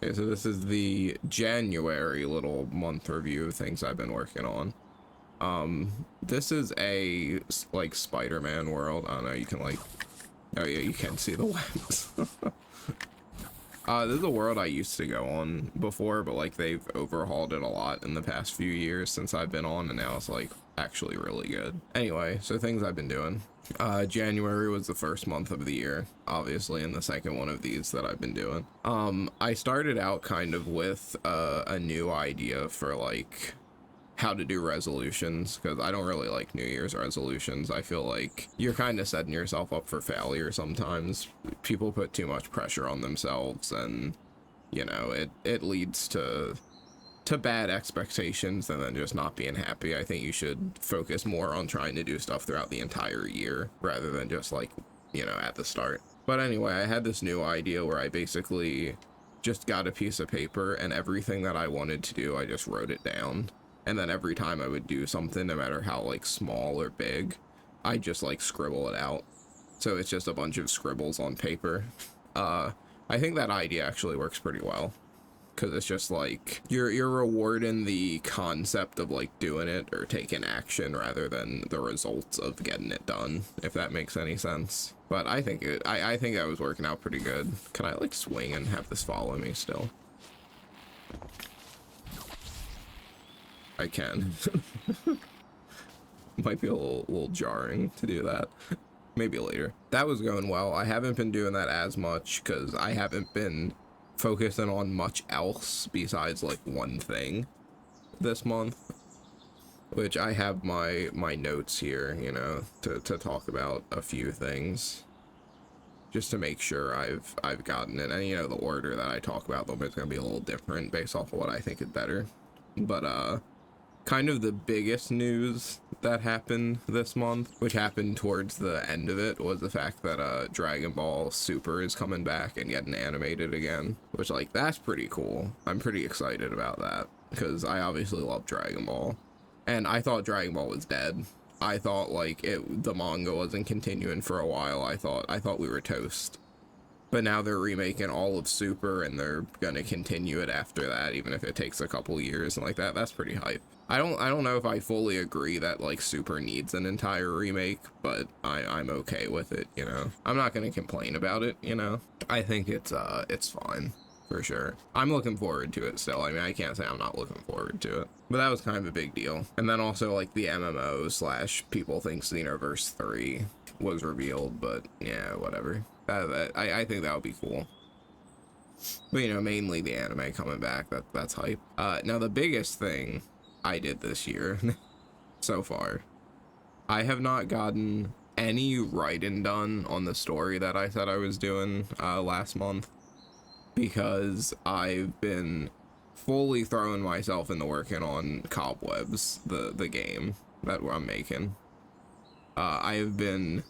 Okay, so this is the January little month review of things I've been working on. This is a, like, Spider-Man world. I don't know, you can, like, oh yeah, you can see the webs. This is a world I used to go on before, but, like, they've overhauled it a lot in the past few years since I've been on, and now it's, like, actually really good. Anyway, so things I've been doing. January was the first month of the year, obviously, and the second one of these that I've been doing. I started out kind of with a new idea for, like, how to do resolutions, because I don't really like New Year's resolutions. I feel like you're kind of setting yourself up for failure sometimes. People put too much pressure on themselves, and, you know, it leads to bad expectations and then just not being happy. I think you should focus more on trying to do stuff throughout the entire year rather than just, like, you know, at the start. But anyway, I had this new idea where I basically just got a piece of paper, and everything that I wanted to do, I just wrote it down. And then every time I would do something, no matter how, like, small or big, I just, like, scribble it out. So it's just a bunch of scribbles on paper. I think that idea actually works pretty well, because it's just like you're rewarding the concept of, like, doing it or taking action rather than the results of getting it done, if that makes any sense. But I think I think that was working out pretty good. Can I, like, swing and have this follow me still? I can. Might be a little jarring to do that. Maybe later. That was going well. I haven't been doing that as much because I haven't been focusing on much else besides, like, one thing this month, which I have my notes here, you know, to talk about a few things just to make sure I've gotten it. And, you know, the order that I talk about them is going to be a little different based off of what I think is better. But kind of the biggest news that happened this month, which happened towards the end of it, was the fact that Dragon Ball Super is coming back and getting animated again, which, like, that's pretty cool. I'm pretty excited about that because I obviously love Dragon Ball, and I thought Dragon Ball was dead. I thought, like, the manga wasn't continuing for a while. I thought we were toast. But now they're remaking all of Super, and they're gonna continue it after that, even if it takes a couple years and like that. That's pretty hype. I don't know if I fully agree that, like, Super needs an entire remake, but I'm okay with it, you know. I'm not gonna complain about it, you know. I think it's fine for sure. I'm looking forward to it still. I mean, I can't say I'm not looking forward to it. But that was kind of a big deal. And then also, like, the MMO slash people think Xenoverse 3 was revealed, but yeah, whatever. I think that would be cool. But, you know, mainly the anime coming back, that's hype. Now the biggest thing I did this year so far, I have not gotten any writing done on the story that I said I was doing last month, because I've been fully throwing myself into working on Cobwebs, the game that I'm making. I have been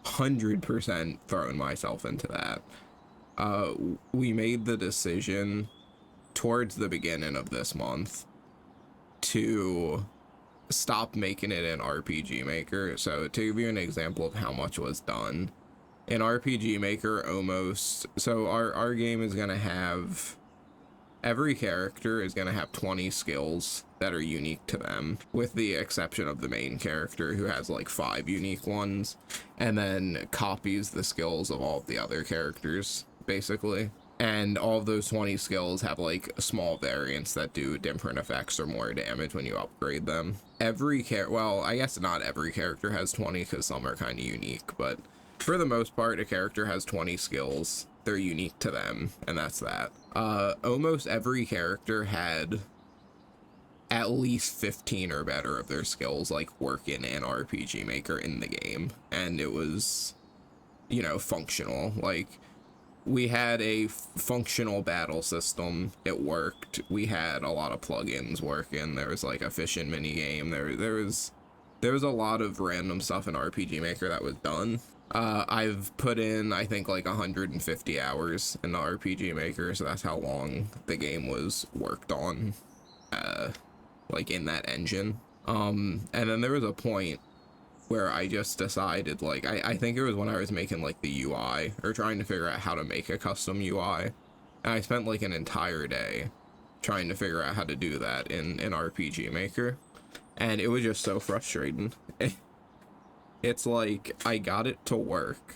100% throwing myself into that. We made the decision towards the beginning of this month to stop making it in RPG Maker. So to give you an example of how much was done, in RPG Maker, so our game is going to have, every character is going to have 20 skills that are unique to them, with the exception of the main character, who has, like, 5 unique ones, and then copies the skills of all of the other characters, basically. And all of those 20 skills have, like, small variants that do different effects or more damage when you upgrade them. Well, I guess not every character has 20, because some are kind of unique, but for the most part, a character has 20 skills. They're unique to them, and that's that. Almost every character had at least 15 or better of their skills, like, working in RPG Maker in the game, and it was, you know, functional. Like, we had a functional battle system. It worked. We had a lot of plugins working. There was, like, a fishing mini game. There was a lot of random stuff in RPG Maker that was done. I've put in, I think, like 150 hours in the RPG Maker, so that's how long the game was worked on, like, in that engine. And then there was a point where I just decided, like, I think it was when I was making, like, the UI, or trying to figure out how to make a custom UI, And I spent like an entire day trying to figure out how to do that in RPG Maker. And it was just so frustrating. It's like I got it to work,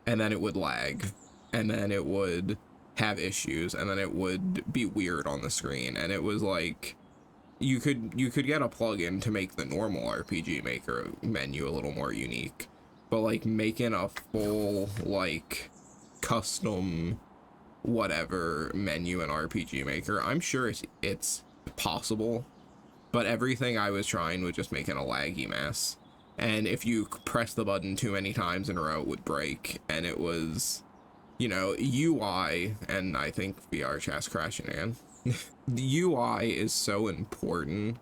and then it would lag, and then it would have issues, and then it would be weird on the screen. And it was like you could get a plugin to make the normal RPG Maker menu a little more unique, but like making a full like custom whatever menu in RPG Maker, I'm sure it's possible, but everything I was trying was just making a laggy mess. And if you press the button too many times in a row, it would break. And it was, you know, UI, and I think VR chat's crashing again. The UI is so important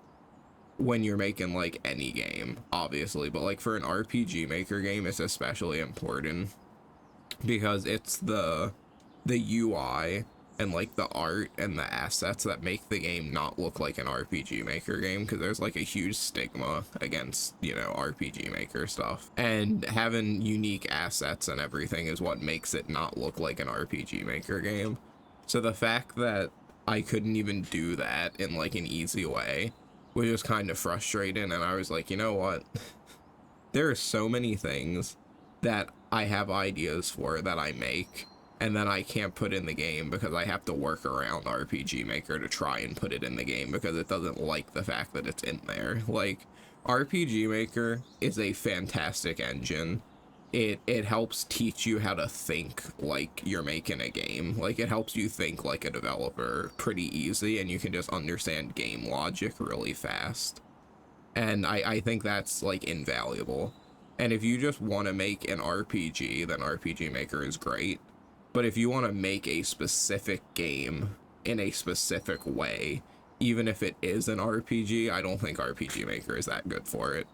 when you're making like any game, obviously, but like for an RPG Maker game, it's especially important because it's the UI and like the art and the assets that make the game not look like an RPG Maker game, because there's like a huge stigma against, you know, RPG Maker stuff, and having unique assets and everything is what makes it not look like an RPG Maker game. So the fact that I couldn't even do that in like an easy way was just kind of frustrating, and I was like, you know what, there are so many things that I have ideas for that I make, and then I can't put in the game because I have to work around RPG Maker to try and put it in the game because it doesn't like the fact that it's in there. Like, RPG Maker is a fantastic engine. It helps teach you how to think like you're making a game. Like, it helps you think like a developer pretty easy, and you can just understand game logic really fast. And I think that's like invaluable. And if you just want to make an RPG, then RPG Maker is great. But if you want to make a specific game in a specific way, even if it is an RPG, I don't think RPG Maker is that good for it.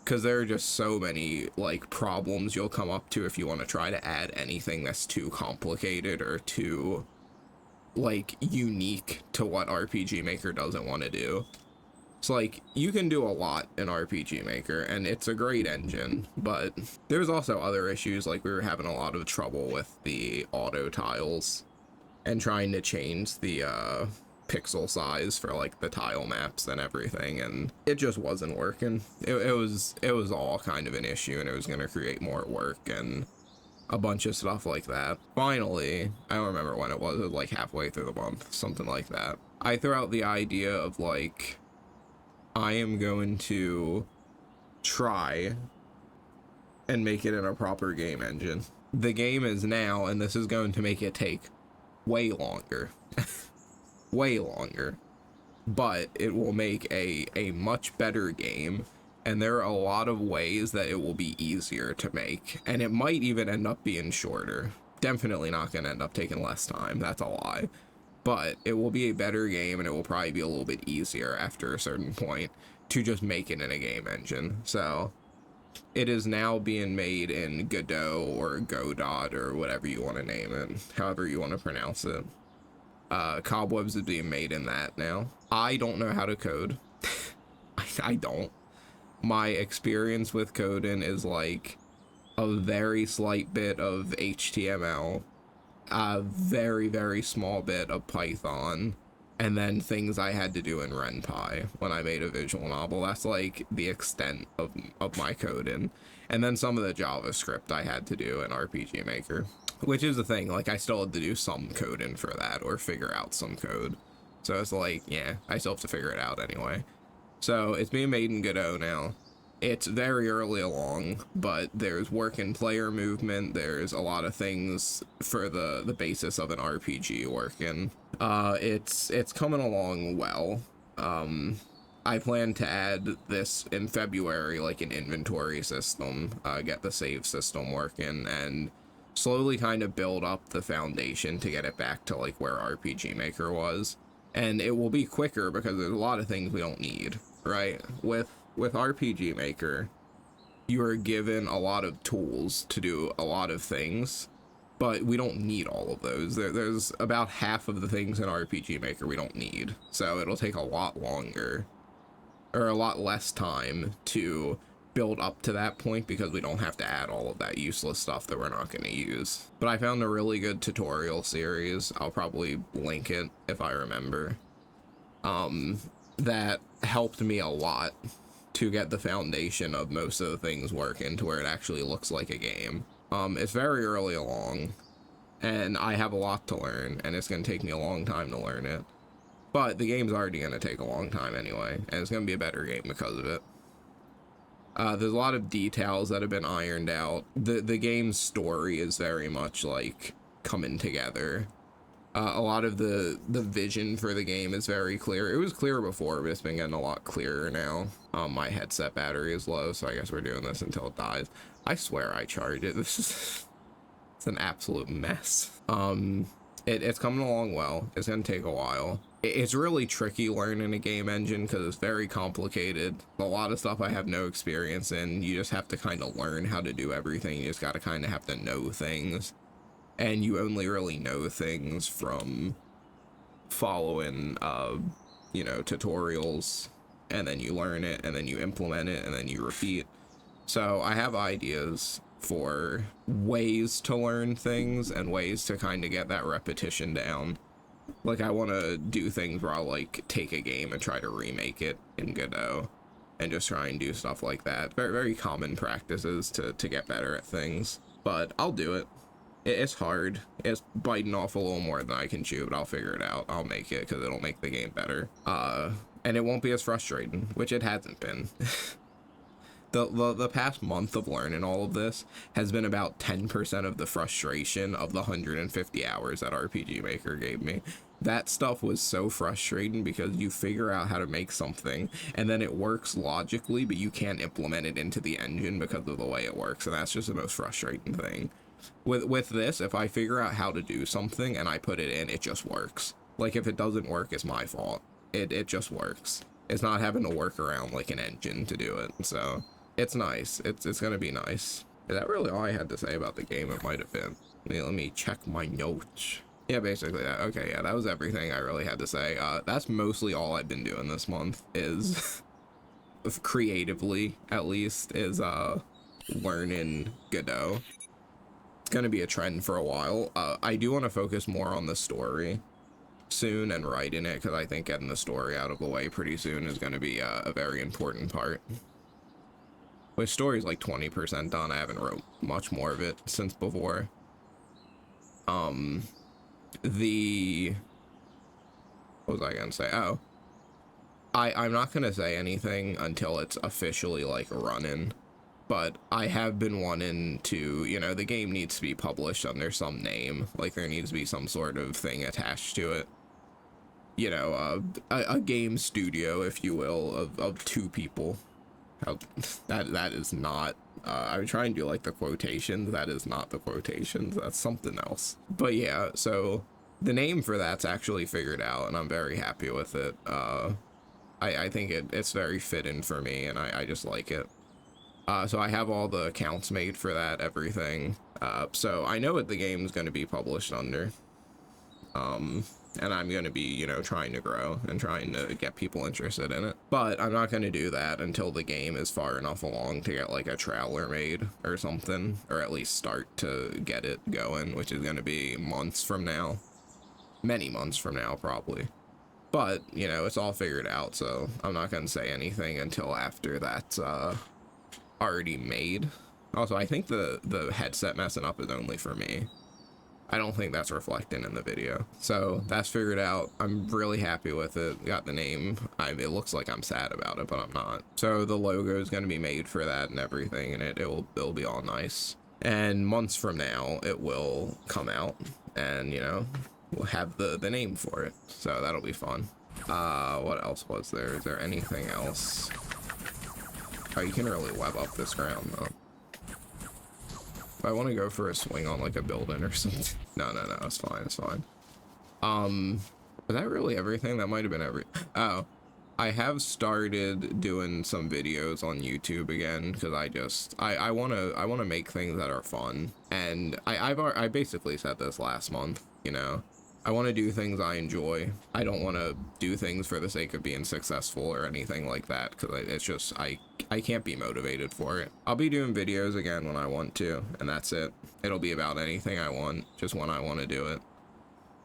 Because there are just so many like problems you'll come up to if you want to try to add anything that's too complicated or too like unique to what RPG Maker doesn't want to do. So like, you can do a lot in RPG Maker, and it's a great engine, but there's also other issues. Like, we were having a lot of trouble with the auto tiles and trying to change the pixel size for like the tile maps and everything, and it just wasn't working. It was all kind of an issue, and it was going to create more work and a bunch of stuff like that. Finally, I don't remember when it was like halfway through the month, something like that, I threw out the idea of like, I am going to try and make it in a proper game engine. The game is now, and this is going to make it take way longer. Way longer. But it will make a much better game, and there are a lot of ways that it will be easier to make. And it might even end up being shorter. Definitely not going to end up taking less time. That's a lie. But it will be a better game, and it will probably be a little bit easier after a certain point to just make it in a game engine. So it is now being made in Godot or Godot or whatever you want to name it, however you want to pronounce it. Cobwebs is being made in that now. I don't know how to code. I don't. My experience with coding is like a very slight bit of HTML, a very, very small bit of Python, and then things I had to do in RenPy when I made a visual novel. That's like the extent of my coding. And then some of the JavaScript I had to do in RPG Maker, which is the thing, like I still had to do some coding for that or figure out some code. So it's like, yeah, I still have to figure it out anyway. So it's being made in Godot now. It's very early along, but there's work in player movement. There's a lot of things for the basis of an RPG working. It's coming along well. I plan to add this in February, like an inventory system, get the save system working, and slowly kind of build up the foundation to get it back to like where RPG Maker was. And it will be quicker because there's a lot of things we don't need, right? With RPG Maker, you are given a lot of tools to do a lot of things, but we don't need all of those. There's about half of the things in RPG Maker we don't need, so it'll take a lot longer, or a lot less time to build up to that point because we don't have to add all of that useless stuff that we're not going to use. But I found a really good tutorial series. I'll probably link it if I remember. That helped me a lot to get the foundation of most of the things working to where it actually looks like a game. It's very early along, and I have a lot to learn, and it's going to take me a long time to learn it. But the game's already going to take a long time anyway, and it's going to be a better game because of it. There's a lot of details that have been ironed out. The game's story is very much like coming together. A lot of the vision for the game is very clear. It was clear before, but it's been getting a lot clearer now. My headset battery is low, so I guess we're doing this until it dies. I swear I charged it. It's an absolute mess. It's coming along well. It's gonna take a while. It's really tricky learning a game engine because it's very complicated. A lot of stuff I have no experience in. You just have to kind of learn how to do everything. You just gotta kind of have to know things. And you only really know things from following, you know, tutorials, and then you learn it, and then you implement it, and then you repeat. So I have ideas for ways to learn things and ways to kind of get that repetition down. Like, I want to do things where I'll, like, take a game and try to remake it in Godot, and just try and do stuff like that. Very, very common practices to get better at things. But I'll do it. It's hard. It's biting off a little more than I can chew, but I'll figure it out. I'll make it, because it'll make the game better. And it won't be as frustrating, which it hasn't been. The past month of learning all of this has been about 10% of the frustration of the 150 hours that RPG Maker gave me. That stuff was so frustrating because you figure out how to make something, and then it works logically, but you can't implement it into the engine because of the way it works, and that's just the most frustrating thing. With this, if I figure out how to do something and I put it in, it just works. Like, if it doesn't work, it's my fault. It just works. It's not having to work around like an engine to do it. So it's nice. It's gonna be nice. Is that really all I had to say about the game? It might have been. Let me check my notes. Yeah, basically that. Okay, yeah, that was everything I really had to say. That's mostly all I've been doing this month, is creatively at least, is learning Godot. Going to be a trend for a while. I do want to focus more on the story soon and writing it, because I think getting the story out of the way pretty soon is going to be a very important part. My story's like 20% done. I haven't wrote much more of it since before. What was I gonna say? Oh, I'm not gonna say anything until it's officially like running. But I have been wanting to, you know, the game needs to be published under some name. Like, there needs to be some sort of thing attached to it. You know, a game studio, if you will, of two people. That is not, I would try and do like the quotations. That is not the quotations. That's something else. But yeah, so the name for that's actually figured out, and I'm very happy with it. I think it's very fitting for me, and I just like it. So I have all the accounts made for that, everything. So I know what the game's going to be published under. And I'm going to be, you know, trying to grow and trying to get people interested in it. But I'm not going to do that until the game is far enough along to get like a trailer made or something, or at least start to get it going, which is going to be months from now. Many months from now, probably. But, you know, it's all figured out, so I'm not going to say anything until after that's, already made. Also, I think the headset messing up is only for me. I don't think that's reflecting in the video. So that's figured out. I'm really happy with it. Got the name. It looks like I'm sad about it, but I'm not. So the logo is going to be made for that and everything, and it'll be all nice. And months from now, it will come out, and, you know, we'll have the name for it. So that'll be fun. What else was there? Is there anything else? Oh, you can really web up this ground, though. If I want to go for a swing on, like, a building or something. No, it's fine, it's fine. Was that really everything? That might have been oh. I have started doing some videos on YouTube again, because I want to make things that are fun. And I basically said this last month, you know. I want to do things I enjoy. I don't want to do things for the sake of being successful or anything like that, because it's just, I can't be motivated for it. I'll be doing videos again when I want to, and that's it. It'll be about anything I want, just when I want to do it.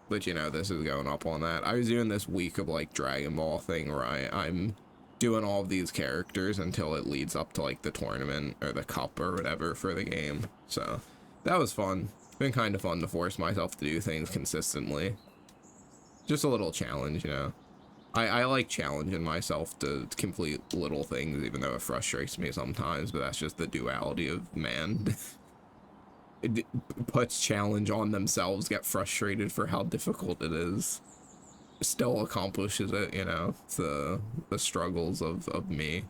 But you know, this is going up on that. I was doing this week of like Dragon Ball thing where I'm doing all of these characters until it leads up to like the tournament or the cup or whatever for the game. So that was fun. Been kind of fun to force myself to do things consistently. Just a little challenge, you know. I like challenging myself to complete little things, even though it frustrates me sometimes, but that's just the duality of man. It puts challenge on themselves, get frustrated for how difficult it is, still accomplishes it, you know. It's the struggles of me.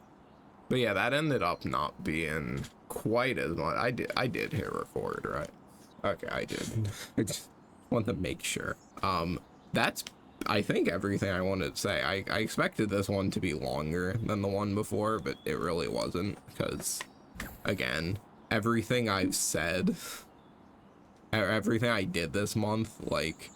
But yeah, that ended up not being quite as much. I did hit record, right? Okay, I did. I just want to make sure. That's, I think, everything I wanted to say. I expected this one to be longer than the one before, but it really wasn't, because, again, everything I've said, everything I did this month, like,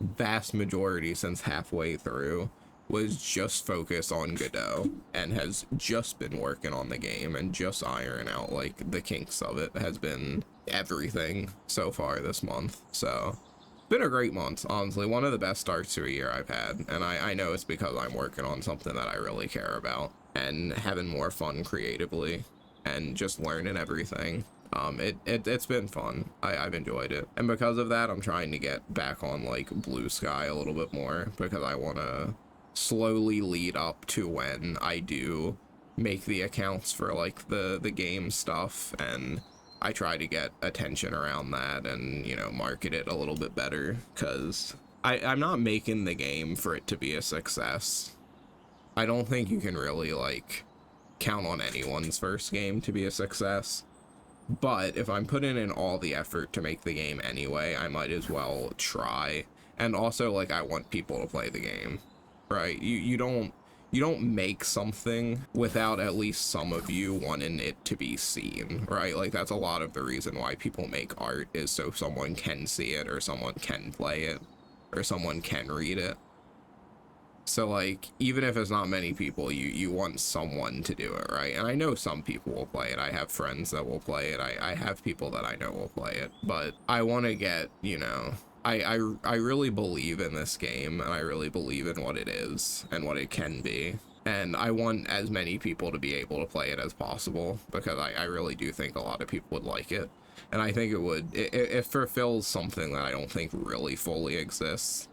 vast majority since halfway through, was just focused on Godot, and has just been working on the game and just ironing out, like, the kinks of it. Has been everything so far this month. So it's been a great month, honestly. One of the best starts to a year I've had, and I know it's because I'm working on something that I really care about and having more fun creatively and just learning everything. It's been fun. I've enjoyed it, and because of that, I'm trying to get back on like Blue Sky a little bit more, because I want to slowly lead up to when I do make the accounts for like the game stuff, and I try to get attention around that and, you know, market it a little bit better, because I'm not making the game for it to be a success. I don't think you can really like count on anyone's first game to be a success. But if I'm putting in all the effort to make the game anyway, I might as well try. And also, like, I want people to play the game, right? You don't make something without at least some of you wanting it to be seen, right? Like, that's a lot of the reason why people make art, is so someone can see it, or someone can play it, or someone can read it. So, like, even if it's not many people, you want someone to do it, right? And I know some people will play it. I have friends that will play it. I have people that I know will play it. But I want to get, you know, I really believe in this game, and I really believe in what it is and what it can be. And I want as many people to be able to play it as possible, because I really do think a lot of people would like it. And I think it fulfills something that I don't think really fully exists.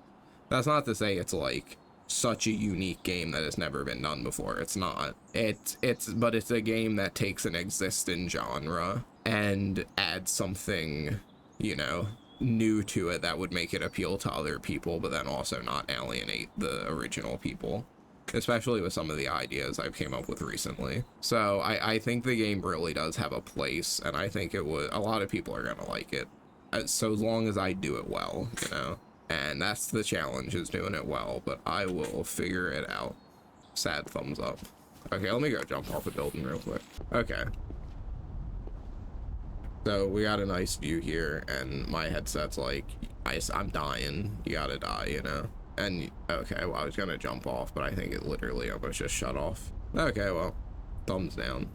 That's not to say it's like such a unique game that has never been done before. It's not. But it's a game that takes an existing genre and adds something, you know, new to it that would make it appeal to other people, but then also not alienate the original people, especially with some of the ideas I've came up with recently. So I think the game really does have a place, and I think a lot of people are gonna like it, so as long as I do it well, you know. And that's the challenge, is doing it well, but I will figure it out. Sad thumbs up. Okay, let me go jump off the building real quick. Okay. So we got a nice view here, and my headset's like, I'm dying. You gotta die, you know? And, okay, well, I was gonna jump off, but I think it literally almost just shut off. Okay, well, thumbs down.